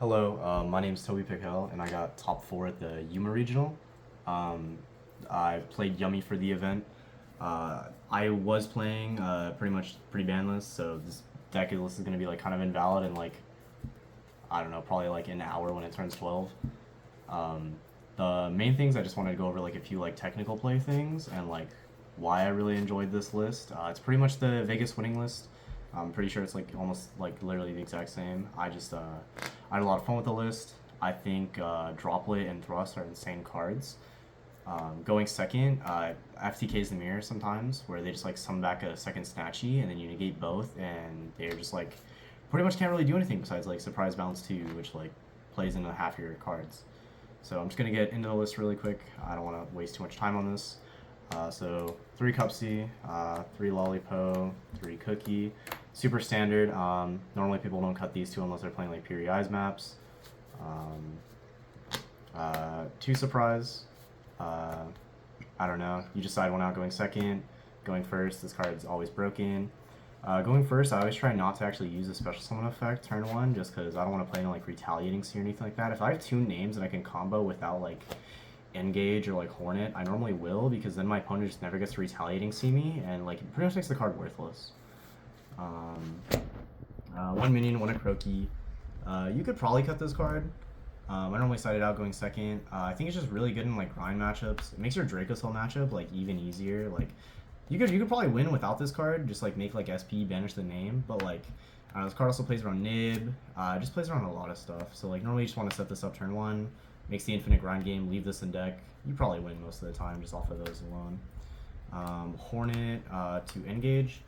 Hello, my name's Toby Pickell, and I got top 4 at the Yuma Regional. Um, I played Yummy for the event. I was playing pretty much pretty banless, so this deck list is going to be like kind of invalid in like, I don't know, probably like an hour when it turns 12. Um, the main things I just wanted to go over like a few like technical play things and like why I really enjoyed this list. It's pretty much the Vegas winning list. I'm pretty sure it's like almost like literally the exact same. I had a lot of fun with the list. I think Droplet and Thrust are insane cards. Going second, FTK's the mirror sometimes, where they just like summon back a second Snatchy and then you negate both, and they're just like pretty much can't really do anything besides like surprise bounce 2, which like plays into half your cards. So I'm just gonna get into the list really quick. I don't want to waste too much time on this. So 3 Cupsy, 3 Lollipo, 3 Cookie. Super standard. Normally people don't cut these two unless they're playing like Pure Eyes maps. 2 Surprise. I don't know. You decide one out going second. Going first, this card's always broken. Going first, I always try not to actually use a special summon effect turn 1 just because I don't want to play any like retaliating sea or anything like that. If I have 2 names and I can combo without like Engage or like Hornet, I normally will, because then my opponent just never gets to retaliating see me and like it pretty much makes the card worthless. 1 minion, 1 Croaky. You could probably cut this card. I normally side it out going second. I think it's just really good in like grind matchups. It makes your Dracospell matchup like even easier. Like you could probably win without this card. Just like make like SP banish the name, but like this card also plays around Nib. It just plays around a lot of stuff. So like normally you just want to set this up turn 1, makes the infinite grind game. Leave this in deck. You probably win most of the time just off of those alone. Hornet to Engage.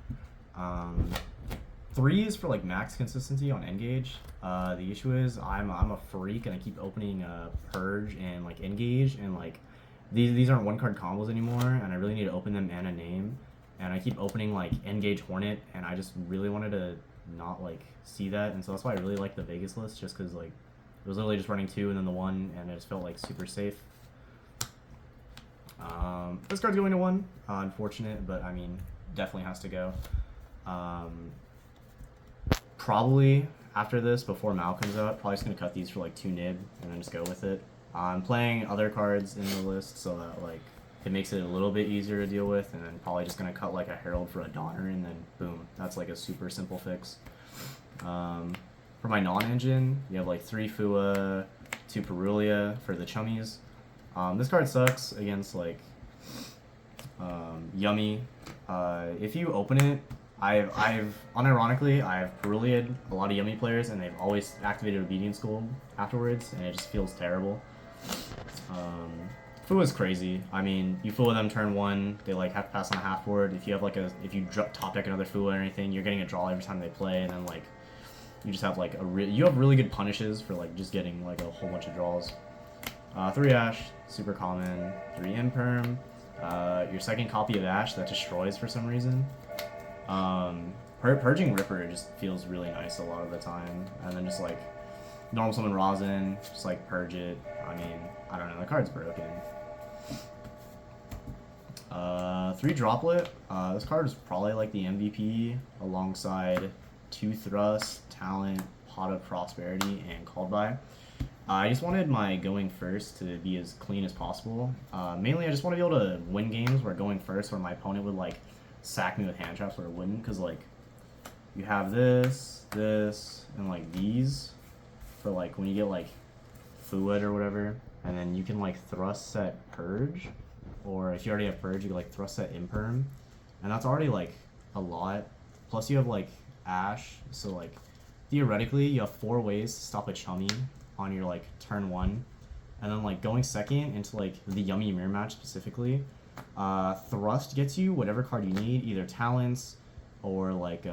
3 is for like max consistency on Engage. The issue is I'm a freak and I keep opening Purge and like Engage, and like these aren't 1 card combos anymore, and I really need to open them and a name, and I keep opening like Engage Hornet, and I just really wanted to not like see that, and so that's why I really like the Vegas list, just because like it was literally just running 2 and then the 1, and it just felt like super safe. This card's going to 1. Unfortunate, but I mean definitely has to go. Probably after this, before Mal comes out, probably just gonna cut these for like 2 nib and then just go with it. I'm playing other cards in the list so that like it makes it a little bit easier to deal with, and then probably just gonna cut like a Herald for a Donner, and then boom, that's like a super simple fix. For my non-engine, you have like 3 Fua, 2 Perulia for the chummies. This card sucks against like Yummy. If you open it, I've unironically I've Perulia'd a lot of Yummy players, and they've always activated Obedience School afterwards, and it just feels terrible. Fu is crazy. I mean, you Fua them turn 1, they like have to pass on a half board. If you have like if you top deck another Fua or anything, you're getting a draw every time they play, and then like you just have like you have really good punishes for like just getting like a whole bunch of draws. 3 Ash, super common. 3 Imperm. Your second copy of Ash that destroys for some reason. Purging Ripper just feels really nice a lot of the time, and then just like normal summon Rosin, just like purge it. I mean, I don't know, the card's broken. 3 Droplet. This card is probably like the MVP alongside 2 Thrust, Talent, Pot of Prosperity, and Called By. I just wanted my going first to be as clean as possible. Mainly I just want to be able to win games where going first, where my opponent would like sack me with hand traps where it wouldn't, because like you have this, and like these for like when you get like Fluid or whatever, and then you can like thrust set Purge, or if you already have Purge, you can like thrust set Imperm, and that's already like a lot. Plus you have like Ash, so like theoretically you have 4 ways to stop a chummy on your like turn 1, and then like going second into like the Yummy mirror match specifically. Thrust gets you whatever card you need, either Talents or like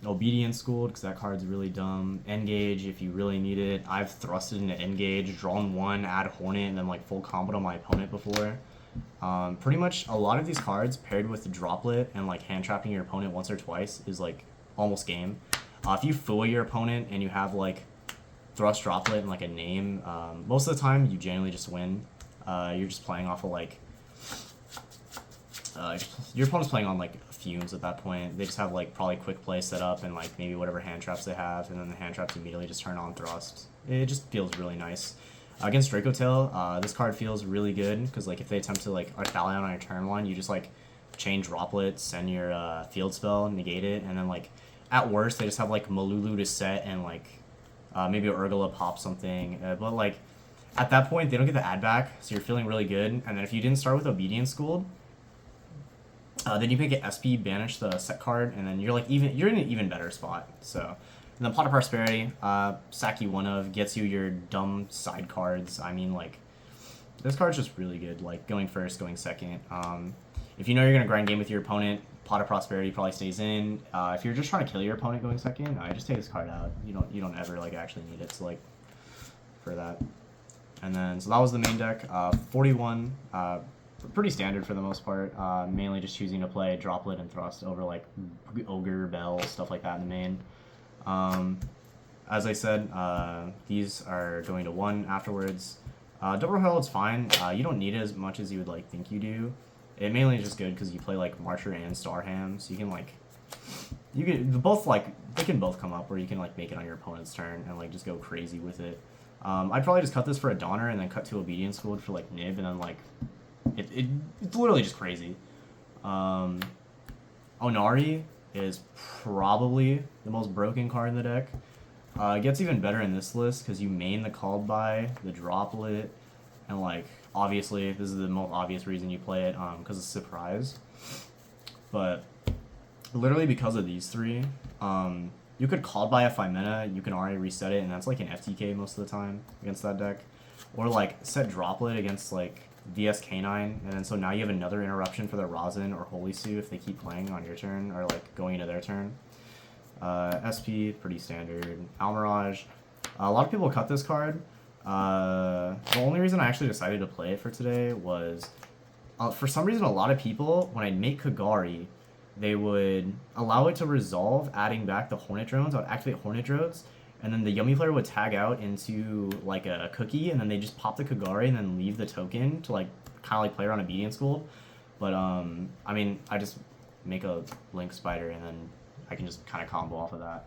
Obedience Schooled, because that card's really dumb. Engage if you really need it. I've thrusted into Engage, drawn 1, add Hornet, and then like full comboed on my opponent before. Pretty much a lot of these cards paired with Droplet and like hand trapping your opponent once or twice is like almost game. If you Fua your opponent and you have like Thrust, Droplet, and like a name, most of the time you generally just win. You're just playing off of like your opponent's playing on like a fumes at that point. They just have like probably quick play set up and like maybe whatever hand traps they have, and then the hand traps immediately just turn on thrust. It just feels really nice. Against Draco Tail, this card feels really good because like if they attempt to like Arthalion on your turn one, you just like chain Droplet, send your field spell, negate it, and then like at worst they just have like Malulu to set and like maybe Urgula pop something, but like at that point they don't get the add back, so you're feeling really good. And then if you didn't start with Obedience Schooled, then you can get SP, banish the set card, and then you're like you're in an even better spot. So. And then Pot of Prosperity, sack you one of, gets you your dumb side cards. I mean, like, this card's just really good, like, going first, going second. If you know you're going to grind game with your opponent, Pot of Prosperity probably stays in. If you're just trying to kill your opponent going second, just take this card out. You don't ever, like, actually need it to, like, for that. And then, so that was the main deck. 41, pretty standard for the most part. Mainly just choosing to play Droplet and Thrust over, like, Ogre, Bell, stuff like that in the main. As I said, these are going to 1 afterwards. Double Herald's fine. You don't need it as much as you would like think you do. It mainly is just good because you play like Marcher and Starham, so you can like they can both come up where you can like make it on your opponent's turn and like just go crazy with it. I'd probably just cut this for a Donner and then cut to Obedience Schooled for like Nib, and then like it's literally just crazy. Onari is probably the most broken card in the deck. It gets even better in this list because you main the Called By, the Droplet, and like obviously this is the most obvious reason you play it because it's Surprise. But literally because of these three, you could Called By a 5-mana, you can already reset it, and that's like an FTK most of the time against that deck. Or like set Droplet against like VS K9, and then so now you have another interruption for the Rosin or Holy Sue if they keep playing on your turn or like going into their turn. SP, pretty standard. Almirage, a lot of people cut this card. The only reason I actually decided to play it for today was for some reason a lot of people, when I'd make Kagari, they would allow it to resolve, adding back the Hornet Drones. I would activate Hornet Drones, and then the Yummy player would tag out into like a cookie, and then they just pop the Kagari and then leave the token to like kind of like play around Obedience School. But I mean, I just make a Link Spider and then I can just kind of combo off of that.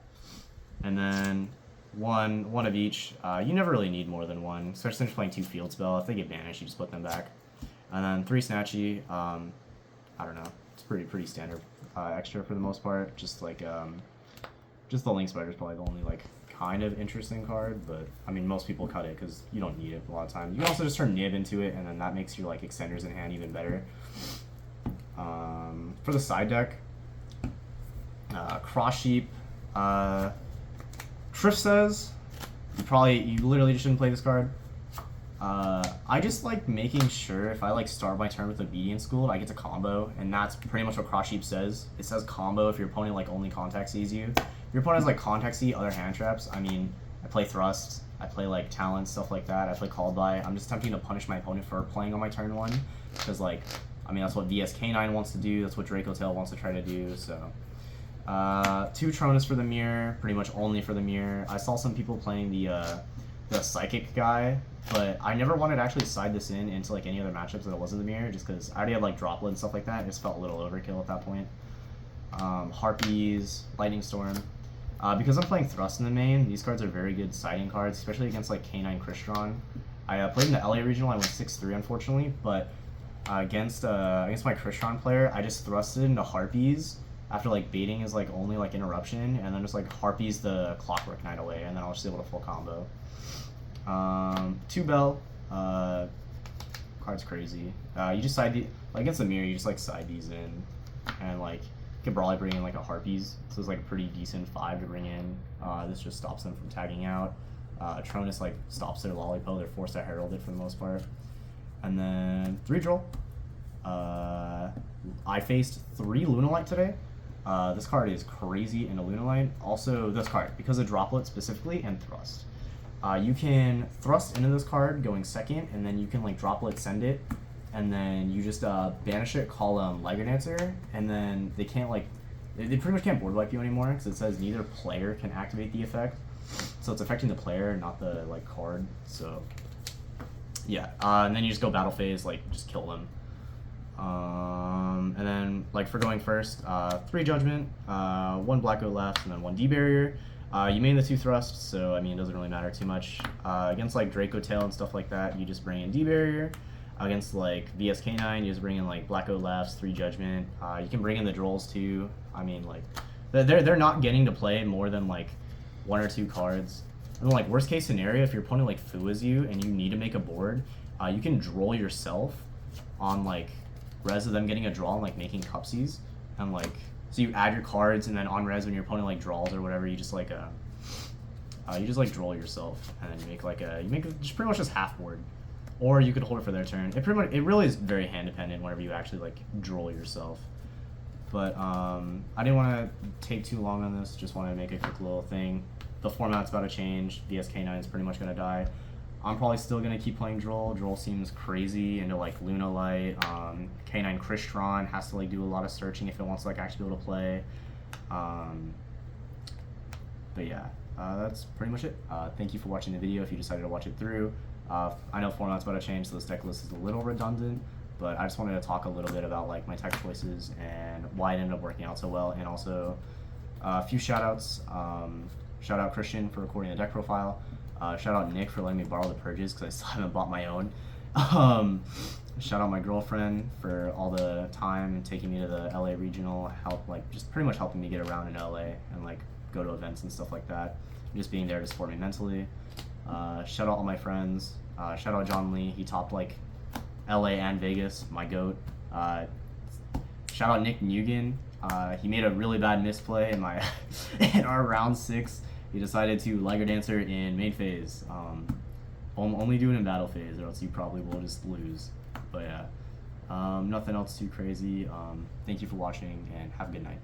And then one of each. You never really need more than one, especially since you're playing 2 Field Spell. If they get banished, you just put them back. And then 3 Snatchy. I don't know. It's pretty standard extra for the most part. Just like just the Link Spider is probably the only like kind of interesting card, but I mean most people cut it because you don't need it a lot of times. You can also just turn Nib into it, and then that makes your like extenders in hand even better. For the side deck, Cross Sheep, Triff says you literally just shouldn't play this card. I just like making sure if I like start my turn with Obedience School, I get to combo, and that's pretty much what Cross Sheep says. It says combo if your opponent like only contact sees you. If your opponent has like contact see other hand traps, I mean, I play Thrust, I play like Talent, stuff like that, I play Called By. I'm just attempting to punish my opponent for playing on my turn 1, because like, I mean, that's what VS K9 wants to do, that's what Draco Tail wants to try to do, so. 2 Tronus for the mirror, pretty much only for the mirror. I saw some people playing the Psychic guy, but I never wanted to actually side this into like any other matchups that it wasn't the mirror, just because I already had like Droplet and stuff like that. It just felt a little overkill at that point. Harpies, Lightning Storm. Because I'm playing Thrust in the main, these cards are very good siding cards, especially against like K9 Crystron. I played in the LA regional, I went 6-3 unfortunately, but against my Crystron player, I just thrusted into Harpies after like baiting is like only like interruption, and then just like Harpies the Clockwork Knight away, and then I was just able to full combo. 2 Bell, card's crazy. You just side like against the mirror, you just like side these in, and like you could probably bring in like a Harpies, so it's like a pretty decent 5 to bring in. This just stops them from tagging out. Tronus like stops their Lollipop, they're forced to herald it for the most part. And then 3 Droll. I faced 3 Lunalight today. This card is crazy into Lunalight. Also, this card, because of Droplet specifically and Thrust. You can Thrust into this card going second, and then you can like Droplet send it, and then you just banish it, call Lycanroc, and then they can't like, they pretty much can't board wipe you anymore, because it says neither player can activate the effect. So it's affecting the player, not the like card. So yeah, and then you just go battle phase, like just kill them. And then, like, for going first, 3 Judgment, 1 Black Goat left, and then 1 D Barrier. You main the 2 Thrusts, so, I mean, it doesn't really matter too much. Against, like, Draco Tail and stuff like that, you just bring in D Barrier. Against, like, VSK9, you just bring in, like, Black Goat lefts, 3 Judgment. You can bring in the Drolls, too. I mean, like, they're not getting to play more than, like, 1 or 2 cards. And, like, worst case scenario, if your opponent, like, Fuas you and you need to make a board, you can Droll yourself on, like, res of them getting a draw and, like, making cupsies. And, like, so you add your cards, and then on res when your opponent, like, draws or whatever, you just, like, Droll yourself. And then you make just pretty much just half board. Or you could hold it for their turn. It really is very hand dependent whenever you actually, like, Droll yourself. But I didn't want to take too long on this. Just wanted to make a quick little thing. The format's about to change. VSK9 is pretty much going to die. I'm probably still going to keep playing Droll. Droll seems crazy into, like, Luna Light. K9 Crystron has to, like, do a lot of searching if it wants to, like, actually be able to play. But yeah, that's pretty much it. Thank you for watching the video if you decided to watch it through. I know format's about to change, so this deck list is a little redundant, but I just wanted to talk a little bit about, like, my tech choices and why it ended up working out so well, and also a few shout-outs. Shout out Christian for recording the deck profile. Shout out Nick for letting me borrow the purges because I still haven't bought my own. Shout out my girlfriend for all the time and taking me to the LA regional, just pretty much helping me get around in LA and, like, go to events and stuff like that. Just being there to support me mentally. Shout out all my friends. Shout out John Lee. He topped, like, LA and Vegas, my goat. Shout out Nick Mugen. He made a really bad misplay in our round 6. He decided to Liger Dancer in main phase. Only do it in battle phase, or else you probably will just lose. But yeah, nothing else too crazy. Thank you for watching, and have a good night.